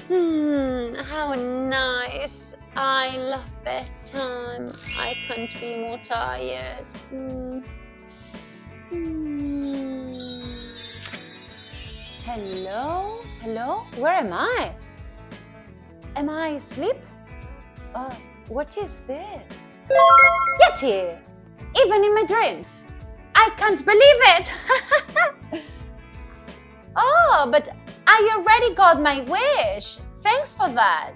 How nice. I love bedtime. I can't be more tired. Hello? Hello? Where am I? Am I asleep? What is this? Yeti! Even in my dreams! I can't believe it! Oh, but I already got my wish! Thanks for that!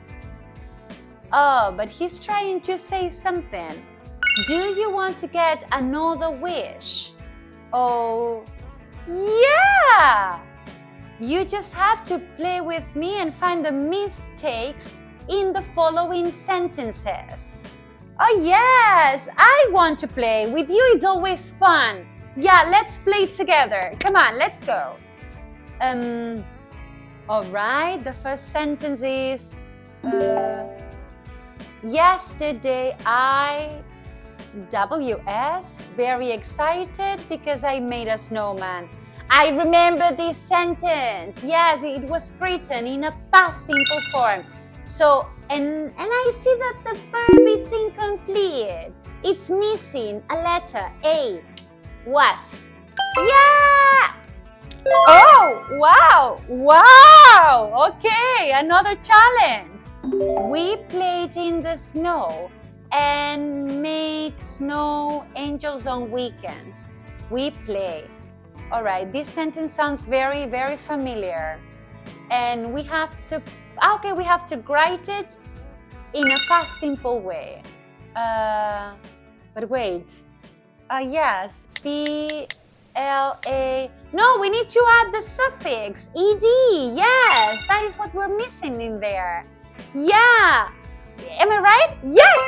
Oh, but he's trying to say something. Do you want to get another wish? Oh, yeah! You just have to play with me and find the mistakes in the following sentences. Oh yes, I want to play. With you it's always fun. Yeah, let's play together. Come on, let's go. All right, the first sentence is yesterday I very excited because I made a snowman. I remember this sentence. Yes, it was written in a past simple form. So, and I see that the verb is incomplete. It's missing a letter, A. Was. Yeah! Oh, wow! Wow! Okay, another challenge. We played in the snow and make snow angels on weekends. We play. All right, this sentence sounds very, very familiar. And we have to write it in a past simple way. But wait. Yes, P-L-A. No, we need to add the suffix, ed. Yes, that is what we're missing in there. Yeah. Am I right? Yes!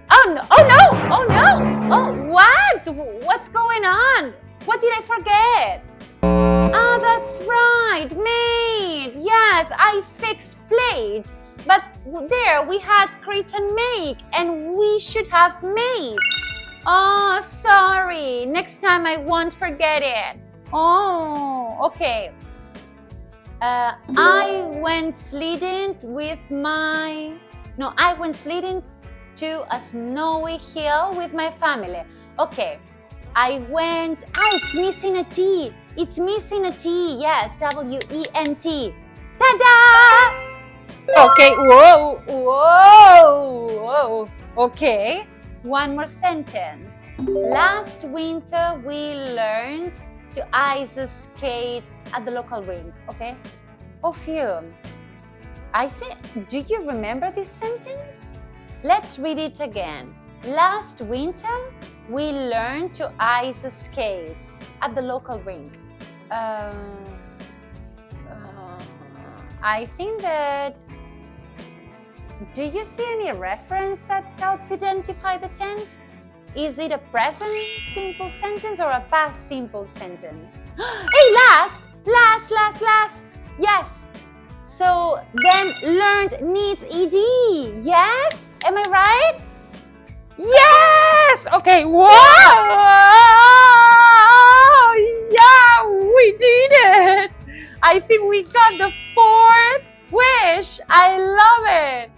Oh no! Oh no! Oh no! Oh, what? What's going on? What did I forget? Ah, that's right, made. Yes, I fixed played. But there we had create and make, and we should have made. Oh, sorry. Next time I won't forget it. Oh, okay. I went sledding to a snowy hill with my family. Okay. I went. It's missing a T. It's missing a T. Yes, W-E-N-T. Ta-da! Okay. Whoa. Okay. One more sentence. Last winter we learned to ice skate at the local rink. Okay. Phew. Do you remember this sentence? Let's read it again. Last winter we learned to ice skate at the local rink. I think that... Do you see any reference that helps identify the tense? Is it a present simple sentence or a past simple sentence? Hey, last! Yes. So then learned needs ed. Yes? Am I right? Yes! Okay, wow! Yeah, we did it! I think we got the fourth wish. I love it.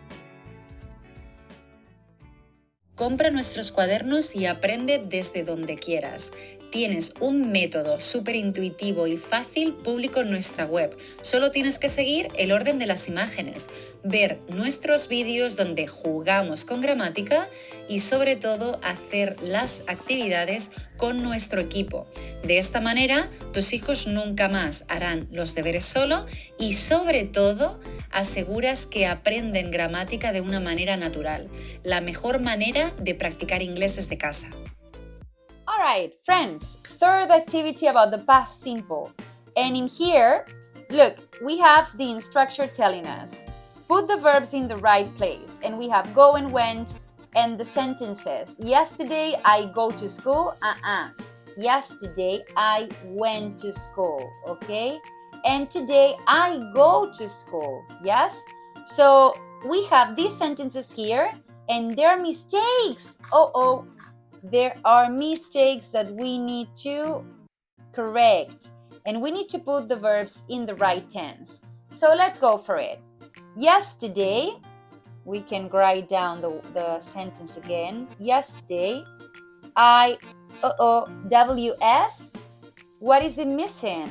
Compra nuestros cuadernos y aprende desde donde quieras. Tienes un método súper intuitivo y fácil público en nuestra web. Solo tienes que seguir el orden de las imágenes, ver nuestros vídeos donde jugamos con gramática y sobre todo hacer las actividades con nuestro equipo. De esta manera, tus hijos nunca más harán los deberes solo y sobre todo aseguras que aprenden gramática de una manera natural, la mejor manera de practicar inglés desde casa. All right, friends, third activity about the past simple. And in here, look, we have the instructor telling us, put the verbs in the right place. And we have go and went and the sentences. Yesterday, I go to school. Yesterday, I went to school. Okay? And today, I go to school. Yes? So we have these sentences here and there are mistakes. There are mistakes that we need to correct. And we need to put the verbs in the right tense. So let's go for it. Yesterday, we can write down the sentence again. Yesterday, WS, what is it missing?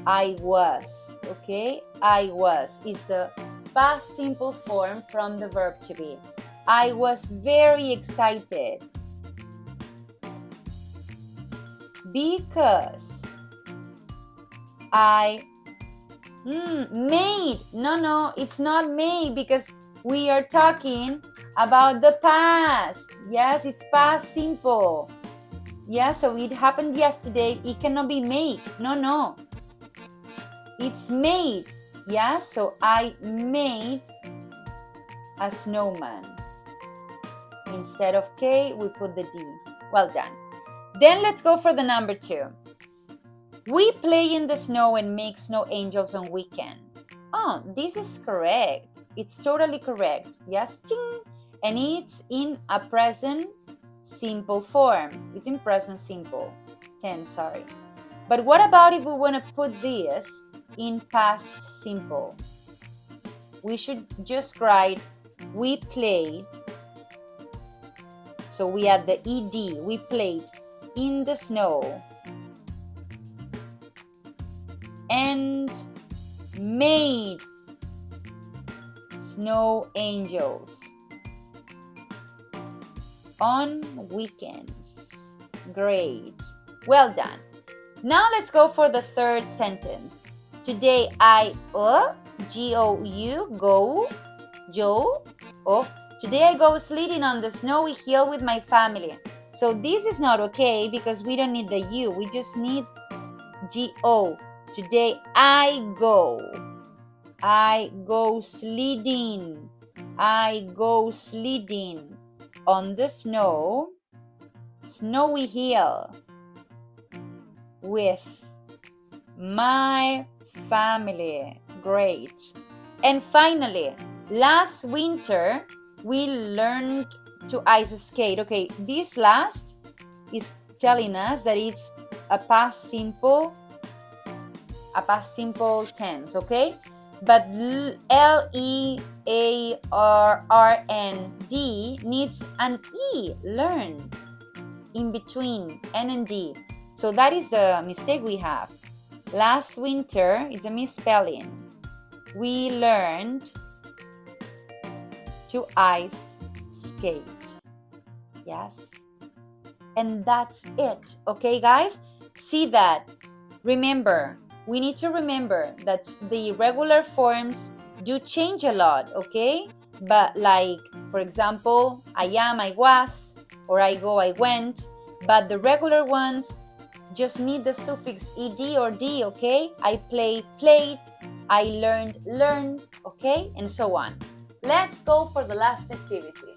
I was, okay? I was is the past simple form from the verb to be. I was very excited because I made. No, it's not made because we are talking about the past. Yes, it's past simple. Yeah, so it happened yesterday. It cannot be made. No. It's made. Yeah, so I made a snowman. Instead of K, we put the D. Well done. Then let's go for the number 2. We play in the snow and make snow angels on weekend. Oh, this is correct. It's totally correct. Yes, ting. And it's in a present simple form. It's in present simple tense, sorry. But what about if we want to put this in past simple? We should just write we played. So we add the ed. We played in the snow and made snow angels on weekends. Great. Well done. Now let's go for the third sentence. Today I today I go sledding on the snowy hill with my family. So this is not okay because we don't need the U. We just need go. Today I go sledding. I go sledding on the snowy hill with my family. Great. And finally, last winter we learned to ice skate. Okay, this last is telling us that it's a past simple tense, okay? But LEARRND needs an E, learn, in between N and D. So that is the mistake we have. Last winter, it's a misspelling. We learned to ice skate. Yes. And that's it. Okay, guys? See that. Remember, we need to remember that the regular forms do change a lot, okay? But like, for example, I am, I was, or I go, I went. But the regular ones just need the suffix ed or d, okay? I play, played. I learned, learned, okay? And so on. Let's go for the last activity.